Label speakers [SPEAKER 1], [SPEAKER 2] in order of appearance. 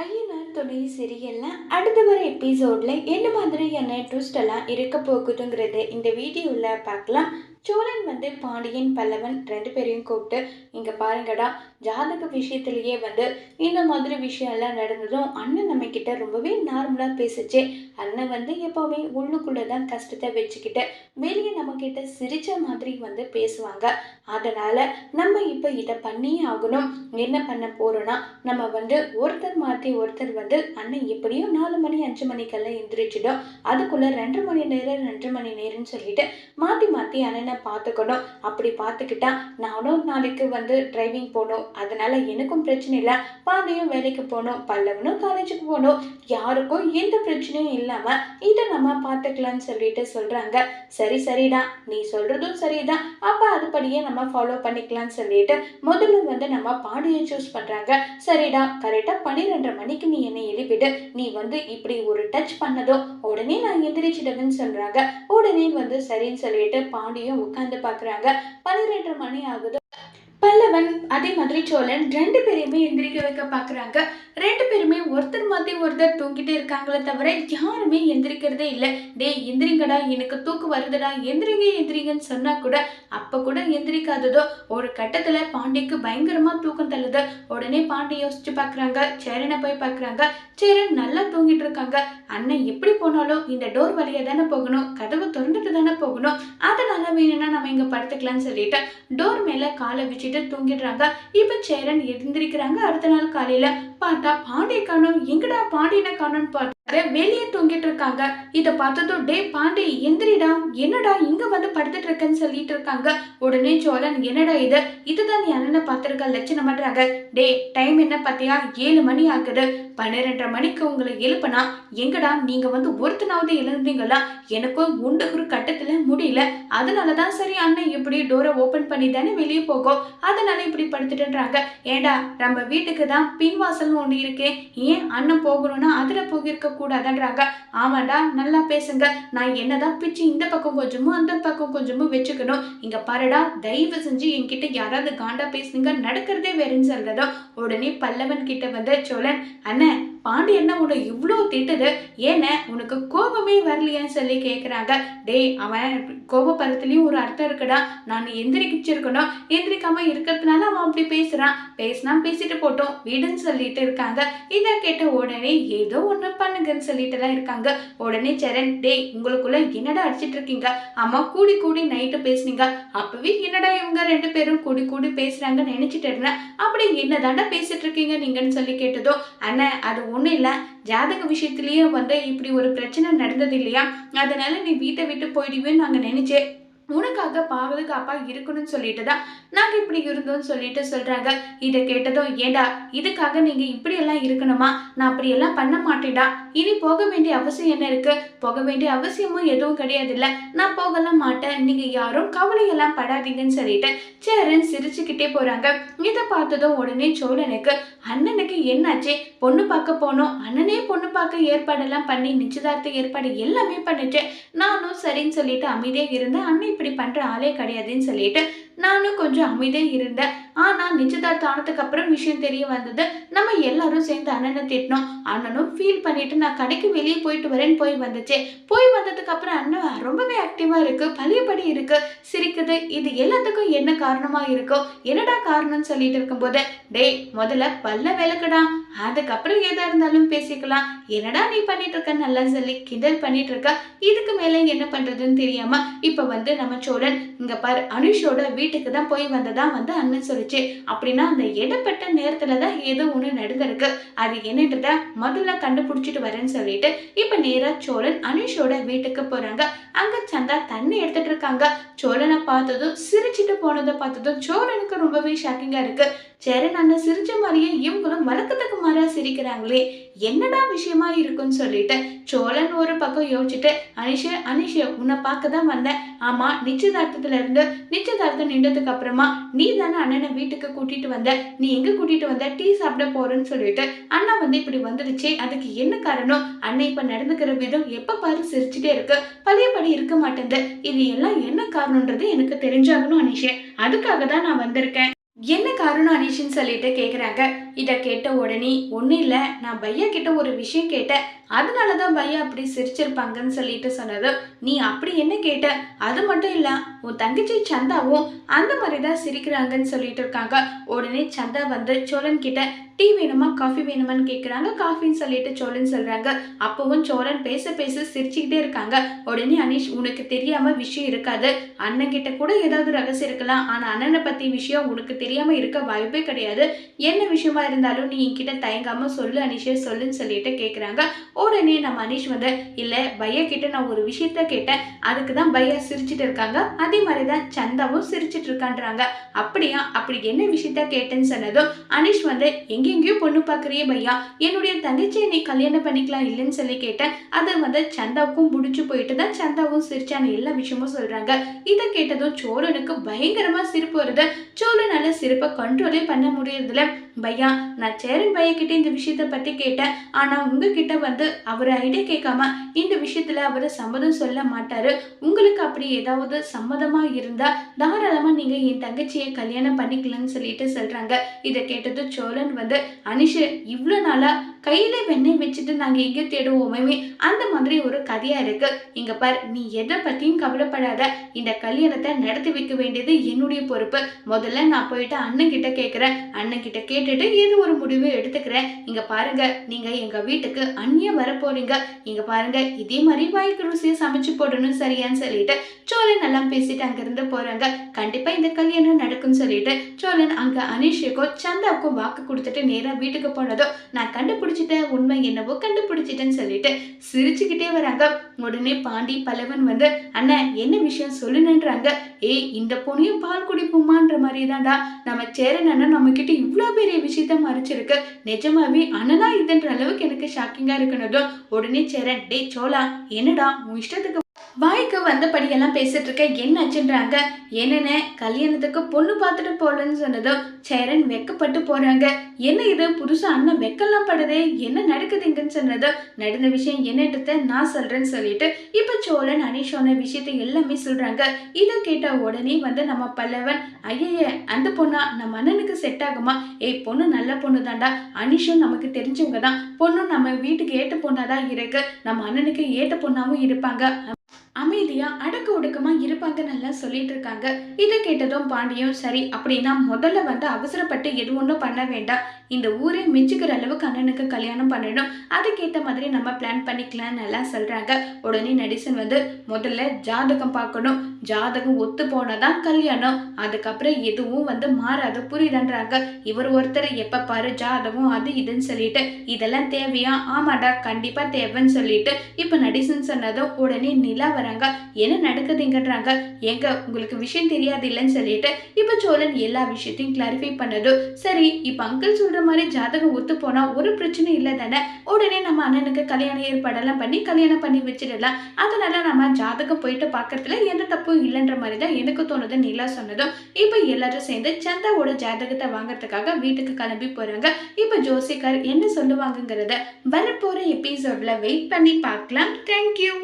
[SPEAKER 1] ஐயனார் துணை சீரியல்ல அடுத்த வர எபிசோட்ல என்ன மாதிரியான ட்விஸ்ட் எல்லாம் இருக்க போகுதுங்கிறது இந்த வீடியோல பார்க்கலாம். சோழன் பாண்டியன் பல்லவன் ரெண்டு பேரையும் கூப்பிட்டு இங்க பாருங்கடா, ஜாதக விஷயத்திலேயே இந்த மாதிரி விஷயம் எல்லாம் நடந்ததும் அண்ணன் நம்ம கிட்ட ரொம்பவே நார்மலா பேசுச்சு. அண்ணன் எப்பவுமே உள்ளுக்குள்ளதான் கஷ்டத்தை வச்சுக்கிட்டு வெளியே நம்ம கிட்ட சிரிச்ச மாதிரி பேசுவாங்க. அதனால நம்ம இப்ப இதை பண்ணியே ஆகணும். என்ன பண்ண போறோம்னா நம்ம ஒருத்தர் மாத்தி ஒருத்தர் அண்ணன் எப்படியும் 4 மணி 5 மணிக்கெல்லாம் எந்திரிச்சிடும். அதுக்குள்ள 2 மணி நேரம்னு சொல்லிட்டு மாத்தி மாத்தி அண்ணனை பார்த்துக்கணும். அப்படி பார்த்துக்கிட்டா நானும் நாளைக்கு டிரைவிங் போகணும். அதனால எனக்கும் பிரச்சனை இல்லை. பாண்டியும் வேலைக்கு போகணும், பல்லவனும் காலேஜுக்கு போகணும். யாருக்கும் எந்த பிரச்சனையும் இல்லாம இதை நம்ம பார்த்துக்கலாம்னு சொல்லிட்டு சொல்றாங்க. சரிடா, நீ சொல்றதும் சரிதான், அப்ப அதுபடியே நம்ம ஃபாலோ பண்ணிக்கலாம்னு சொல்லிட்டு முதல்ல நம்ம பாண்டியை சூஸ் பண்றாங்க. சரிடா, கரெக்டா 12:30 மணிக்கு நீ என்னை எழுப்பிடு. நீ இப்படி ஒரு டச் பண்ணதும் உடனே நான் எந்திரிச்சிடுவேன்னு சொல்றாங்க. உடனே சரின்னு சொல்லிட்டு பாண்டியும் உட்கார்ந்து பாக்குறாங்க. 12:30 மணி ஆகுது. பல்லவன் அதே மாதிரி சோழன் ரெண்டு பேரையுமே எந்திரிக்க வைக்க பாக்குறாங்க. ரெண்டு பேருமே ஒருத்தர் மாத்தி ஒருத்தர் தூங்கிட்டே இருக்காங்களே தவிர யாருமே எந்திரிக்கிறதே இல்லை. டே எந்திரிங்கடா, எனக்கு தூக்கு வருதுடா, எந்திரிங்கன்னு சொன்னா கூட அப்ப கூட எந்திரிக்காததோ ஒரு கட்டத்துல பாண்டிக்கு பயங்கரமா தூக்கம் தள்ளுது. உடனே பாண்டி யோசிச்சு பாக்குறாங்க. சேரனை போய் பாக்குறாங்க. சேரன் நல்லா தூங்கிட்டு இருக்காங்க. அண்ணன் எப்படி போனாலும் இந்த டோர் வழியா தானே போகணும், கதவு திறந்துட்டு தானே போகணும். அதனால வேணும்னா நம்ம இங்க படுத்துக்கலாம்னு சொல்லிட்டு டோர் மேல காலை வச்சுட்டு தூங்கிடுறாங்க. இப்ப சேரன் எந்திரிக்கிறாங்க. அடுத்த நாள் காலையில பார்த்தா பாண்டிய காணோம். எங்கடா பாண்டியனை காணோம்னு பார்த்தா வெளியே தூங்கிட்டு இருக்காங்க. இதை பார்த்ததும் டே பாண்டி எந்திரிடா, என்னடா இங்க படுத்துட்டு இருக்கேன்னு சொல்லிட்டு இருக்காங்க. உடனே சோழன் என்னடா இதுதான் நீ அண்ணனை பார்த்திருக்க லட்சணம் பண்றாங்க. டே டைம் என்ன பார்த்தியா, 7 மணி ஆகுது. 12:30 மணிக்கு உங்களை எழுப்பனா எங்கடா நீங்க ஒருத்தனாவது எழுந்தீங்களா? எனக்கும் ஒரு கட்டத்துல முடியல. அதனாலதான் சரி அண்ணன் இப்படி டோரை ஓபன் பண்ணி தானே வெளியே போகும், அதனால இப்படி படுத்துட்டுன்றாங்க. ஏண்டா நம்ம வீட்டுக்கு தான் பின்வாசல் ஒண்ணு இருக்கே, ஏன் அண்ணன் போகணும்னா அதுல போகிருக்க கூடாதுன்றாங்க. ஆமாண்டா, நல்லா பேசுங்க. நான் என்னதான் பிச்சு இந்த பக்கம் கொஞ்சமும் அந்த பக்கம் கொஞ்சமும் வச்சுக்கணும். இங்க பாருடா, தயவு செஞ்சு என்கிட்ட யாராவது காண்டா பேசுங்க, நடக்கிறதே வேறுன்னு சொல்றதோ உடனே பல்லவன் கிட்ட சோழன் அண்ணன் பாண்டி என்ன உன்னை இவ்வளோ திட்டுது, ஏன உனக்கு கோபமே வரலையான்னு சொல்லி கேட்குறாங்க. டேய் அவன் கோபப்படத்துலயும் ஒரு அர்த்தம் இருக்குடா. நான் எந்திரிச்சிருக்கணும், எந்திரிக்காம இருக்கிறதுனால அவன் அப்படி பேசினா பேசிட்டு போட்டோம் வீடுன்னு சொல்லிட்டு இருக்காங்க. இதை கேட்ட உடனே ஏதோ ஒண்ணு பண்ணுங்கன்னு சொல்லிட்டு தான் இருக்காங்க. உடனே சரண் டேய் உங்களுக்குள்ள என்னடா அடிச்சிட்டு இருக்கீங்க? அம்மா கூடி நைட்டு பேசுனீங்க, அப்பவே என்னடா இவங்க ரெண்டு பேரும் கூடி பேசுறாங்கன்னு நினைச்சிட்டு இருந்தேன். அப்படி என்னதாண்டா பேசிட்டு இருக்கீங்க நீங்கன்னு சொல்லி கேட்டதோ அண்ணன் அது ஒண்ணும் இல்ல, ஜாதக விஷயத்திலேயே இப்படி ஒரு பிரச்சனை நடந்தது இல்லையா, அதனால நீ வீட்டை விட்டு போயிடுவேன்னு நாங்க நினைச்சேன். உனக்காக பாதுகாப்பா இருக்கணும்னு சொல்லிட்டு தான் நாங்க இப்படி இருந்தோம்னு சொல்லிட்டு சொல்றாங்க. இதை கேட்டதும் ஏண்டா இதுக்காக நீங்க இப்படி எல்லாம் இருக்கணுமா? நான் அப்படி எல்லாம் பண்ண மாட்டேடா. இனி போக வேண்டிய அவசியம் என்ன இருக்கு? போக வேண்டிய அவசியமும் எதுவும் கிடையாது இல்ல, நான் போகலாம் மாட்டேன். நீங்க யாரும் கவலையெல்லாம் படாதீங்கன்னு சொல்லிட்டு சேரன் சிரிச்சுக்கிட்டே போறாங்க. இதை பார்த்ததும் உடனே சோழனுக்கு அண்ணனுக்கு என்னாச்சு, பொண்ணு பார்க்க போனோம், அண்ணனே பொண்ணு பார்க்க ஏற்பாடெல்லாம் பண்ணி நிச்சயதார்த்த ஏற்பாடு எல்லாமே பண்ணிச்சு. நானும் சரின்னு சொல்லிட்டு அமைதியா இருந்தேன். அண்ணன் இப்படி பண்ற ஆளே கிடையாதுன்னு சொல்லிட்டு நானும் கொஞ்சம் அமைதியா இருந்தேன். ஆனா நிச்சயதார்த்தம் ஆனதுக்கு அப்புறம் விஷயம் தெரிய வந்தது. நம்ம எல்லாரும் சேர்ந்து அண்ணனை திட்டினோம். அண்ணனும் ஃபீல் பண்ணிட்டு நான் கடைக்கு வெளியே போயிட்டு வரேன்னு போய் வந்துச்சு. போய் வந்ததுக்கு அப்புறம் அண்ணன் ரொம்பவே ஆக்டிவா இருக்கு, பழையபடி இருக்கு, சிரிக்குது. இது எல்லாத்துக்கும் என்ன காரணமா இருக்கோ, என்னடா காரணம்னு சொல்லிட்டு இருக்கும்போது டேய் முதல்ல பல்ல விளக்குடா, அதுக்கப்புறம் எதா இருந்தாலும் பேசிக்கலாம். என்னடா நீ பண்ணிட்டு இருக்க நல்லா சொல்லி கிண்டல் பண்ணிட்டு இருக்க. இதுக்கு மேல என்ன பண்றதுன்னு தெரியாம இப்ப நம்ம சோழன் இங்க பாரு அனுஷோட வீட்டுக்கு தான் போய் வந்ததா அண்ணன் சொல்லிச்சு. அப்படின்னா அந்த இடப்பட்ட நேரத்துலதான் ஏதோ ஒண்ணு நடந்திருக்கு. அது என்னன்றத முதல்ல கண்டுபிடிச்சிட்டு வரேன்னு சொல்லிட்டு இப்ப நேரா சோழன் அனுஷோட வீட்டுக்கு போறாங்க. அங்க சந்தா தண்ணி எடுத்துட்டு இருக்காங்க. சோழனை பார்த்ததும் சிரிச்சுட்டு போனதை பார்த்ததும் சோழனுக்கு ரொம்பவே ஷாக்கிங்கா இருக்கு. சேரன் அண்ணன் சிரிச்ச மாதிரியே இவங்களும் வழக்கத்துக்கு மாறா சிரிக்கிறாங்களே, என்னடா விஷயமா இருக்குன்னு சொல்லிட்டு சோழன் ஒரு பக்கம் யோசிச்சுட்டு அனிஷ உன்னை பார்க்க தான் வந்தேன். ஆமா, நிச்சயதார்த்தம் நின்றதுக்கு அப்புறமா நீ தானே அண்ணனை வீட்டுக்கு கூட்டிட்டு வந்த, நீ எங்க கூட்டிட்டு வந்த, டீ சாப்பிட போறேன்னு சொல்லிட்டு அண்ணா இப்படி வந்துடுச்சு, அதுக்கு என்ன காரணம்? அண்ணன் இப்ப நடந்துக்கிற விதம் எப்ப பாரு சிரிச்சுட்டே இருக்கு, பழையபடி இருக்க மாட்டேங்குது. இது எல்லாம் என்ன காரணம்ன்றது எனக்கு தெரிஞ்சாகணும் அனிஷே, அதுக்காக தான் நான் வந்திருக்கேன். என்ன காரணம் அனிஷின்னு சொல்லிட்டு கேக்குறாங்க. இதை கேட்ட உடனே ஒன்றும் இல்லை, நான் பையா கிட்ட ஒரு விஷயம் கேட்டேன், அதனாலதான் பையா அப்படி சிரிச்சிருப்பாங்கன்னு சொல்லிட்டு சொன்னது. நீ அப்படி என்ன கேட்ட? அது மட்டும் இல்ல, உன் தங்கச்சி சந்தாவும் அந்த மாதிரிதான் சிரிக்கிறாங்கன்னு சொல்லிட்டு இருக்காங்க. உடனே சந்தா வந்து சோழன் கிட்ட டீ வேணுமா காஃபி வேணுமான்னு கேட்குறாங்க. காஃபின்னு சொல்லிட்டு சோழன் சொல்றாங்க. அப்பவும் சோழன் பேச பேச சிரிச்சுக்கிட்டே இருக்காங்க. உடனே அனீஷ், உனக்கு தெரியாம விஷயம் இருக்காது, அண்ணன் கிட்ட கூட ஏதாவது ரகசியம் இருக்கலாம், ஆனா அண்ணனை பத்தி விஷயம் உனக்கு தெரியாம இருக்க வாய்ப்பே கிடையாது, என்ன விஷயமா இருந்தாலும் நீ என்கிட்ட தயங்காம சொல்லு அனீஷே சொல்லுன்னு சொல்லிட்டு கேட்குறாங்க. உடனே நம்ம அனீஷ் வந்து இல்ல பையா கிட்ட நான் ஒரு விஷயத்த கேட்டேன், அதுக்கு தான் பையா சிரிச்சிட்டு இருக்காங்க, அதே மாதிரிதான் சந்தாவும் சிரிச்சிட்டு இருக்கான்றாங்க. அப்படியா, அப்படி என்ன விஷயத்த கேட்டேன்னு சொன்னதும் அனீஷ் வந்து எங்கெங்கயோ பொண்ணு பாக்குறியே பையா, என்னுடைய தங்கச்சியை நீ கல்யாணம் பண்ணிக்கலாம் இல்லைன்னு சொல்லி கேட்டேன், அது வந்து சந்தாவுக்கும் பிடிச்சு போயிட்டு தான் சந்தாவும் சிரிச்சான எல்லா விஷயமும் சொல்றாங்க. இதை கேட்டதும் சோழனுக்கு பயங்கரமா சிரிப்பு வருது. சோழனால சிரிப்பை கண்ட்ரோலே பண்ண முடியறதுல, பையா நான் சேரன் பையா கிட்ட இந்த விஷயத்த பத்தி கேட்டேன், ஆனா உங்ககிட்ட வந்து அவர் ஐடியா கேட்காம இந்த விஷயத்துல அவரு சம்மதம் சொல்ல மாட்டாரு, உங்களுக்கு அப்படி ஏதாவது சம்மதமா இருந்தா தாராளமா நீங்க என் தங்கச்சியை கல்யாணம் பண்ணிக்கலாம்னு சொல்லிட்டு சொல்றாங்க. இதை கேட்டது சோழன் வந்து அனிஷு, இவ்வளவு நாளா கையில வெண்ணெய் வச்சுட்டு நாங்க எங்க தேடுவோமே அந்த மாதிரி ஒரு கதையா இருக்கு, இங்க பார் நீ எதை பத்தியும் கவலைப்படாத, இந்த கல்யாணத்தை நடத்தி வைக்க வேண்டியது என்னுடைய பொறுப்பு, முதல்ல நான் போயிட்டு அண்ணன் கிட்ட கேட்கிறேன், அண்ணன் கிட்ட கேட்டுட்டு ஏதோ ஒரு முடிவு எடுத்துக்கிறேன், இங்க பாருங்க நீங்க எங்க வீட்டுக்கு அண்ணியா வர போறீங்க, இங்க பாருங்க இதே மாதிரி வாய்க்கு ருசியை சமைச்சு போடணும் சரியான்னு சொல்லிட்டு சோழன் எல்லாம் பேசிட்டு அங்கிருந்து போறாங்க. கண்டிப்பா இந்த கல்யாணம் நடக்கும்னு சொல்லிட்டு சோழன் அங்க அனீஷுக்கும் சந்தாவுக்கும் வாக்கு கொடுத்துட்டு நேரா வீட்டுக்கு போனதோ, நான் கண்டுபிடிச்சிட்டேன் உண்மை என்னவோ கண்டுபிடிச்சிட்டேன்னு சொல்லிட்டு சிரிச்சுக்கிட்டே வராங்க. உடனே பாண்டி பல்லவன் வந்து அண்ணன் என்ன விஷயம் சொல்லுன்றாங்க. ஏய் இந்த பொண்ணையும் பால் குடிப்புமான்ற மாதிரி தான்டா நம்ம சேரன் அண்ணன் நம்ம கிட்ட இவ்வளவு பெரிய விஷயத்த மறைச்சிருக்கு, நிஜமாவே அண்ணனா இதுன்ற அளவுக்கு எனக்கு ஷாக்கிங்கா இருக்கணும். உடனே சேரன், டே சோழா என்னடா உன் இஷ்டத்துக்கு வாய்க்கு வந்தபடியெல்லாம் பேசிட்டு இருக்க, என்ன ஆச்சுன்றாங்க. என்னென்ன கல்யாணத்துக்கு பொண்ணு பார்த்துட்டு போலன்னு சொன்னதும் சேரன் வெக்கப்பட்டு போறாங்க. என்ன இது புதுசா அண்ணன் வெக்கலாம் படுதே, என்ன நடக்குதுங்கன்னு சொன்னதும் நடந்த விஷயம் என்னன்றத நான் சொல்றேன்னு சொல்லிட்டு இப்ப சோழன் அனீஷ் சொன்ன விஷயத்தை எல்லாமே சொல்றாங்க. இதை கேட்ட உடனே வந்து நம்ம பல்லவன், ஐய அந்த பொண்ணா நம்ம அண்ணனுக்கு செட் ஆகுமா, ஏய் பொண்ணு நல்ல பொண்ணு தாண்டா, அனீஷும் நமக்கு தெரிஞ்சவங்க தான், பொண்ணும் நம்ம வீட்டுக்கு ஏற்ற பொண்ணாதான் இருக்கு, நம்ம அண்ணனுக்கு ஏற்ற பொண்ணாவும் இருப்பாங்க, அமைதியா அடக்க ஒடுக்கமா இருப்பாங்க நல்லா சொல்லிட்டு இருக்காங்க. இதை கேட்டதும் பாண்டியும் சரி அப்படின்னா முதல்ல வந்து அவசரப்பட்டு எது ஒன்றும் பண்ண வேண்டாம், இந்த ஊரே மிஞ்சுக்கிற அளவுக்கு அண்ணனுக்கு கல்யாணம் பண்ணணும், அதுக்கேற்ற மாதிரி நம்ம பிளான் பண்ணிக்கலாம் நல்லா சொல்றாங்க. உடனே நடிசன் வந்து முதல்ல ஜாதகம் பார்க்கணும், ஜாதகம் ஒத்து போனதான் கல்யாணம், அதுக்கப்புறம் எதுவும் வந்து மாறாது புரியுதுன்றாங்க. இவர் ஒருத்தர் எப்ப பாரு ஜாதகம் அது இதுன்னு சொல்லிட்டு இதெல்லாம் தேவையா, ஆமாடா கண்டிப்பா தேவைன்னு சொல்லிட்டு இப்ப நடிசன் சொன்னதும் உடனே நிலா வராங்க. என்ன நடக்குதுங்கன்றாங்க. ஏங்க உங்களுக்கு விஷயம் தெரியாது இல்லைன்னு சொல்லிட்டு இப்ப சோழன் எல்லா விஷயத்தையும் கிளாரிஃபை பண்ணது. சரி இப்ப அங்கிள் சொல்ற மாதிரி ஜாதகம் ஒத்து போனா ஒரு பிரச்சனை இல்லை தானே, உடனே நம்ம அண்ணனுக்கு கல்யாண ஏற்பாடெல்லாம் பண்ணி கல்யாணம் பண்ணி வச்சிடலாம், அதனால நம்ம ஜாதகம் போயிட்டு பாக்கிறதுல எந்த தப்பும் இல்லைன்ற மாதிரி தான் எனக்கு தோணுது நிலா சொன்னதும் இப்ப எல்லாரும் சேர்ந்து சந்தாவோட ஜாதகத்தை வாங்கறதுக்காக வீட்டுக்கு கிளம்பி போறாங்க. இப்ப ஜோசிக்கார் என்ன சொல்லுவாங்கங்கிறத வரப்போற எபிசோட்ல வெயிட் பண்ணி பார்க்கலாம். தேங்க்யூ.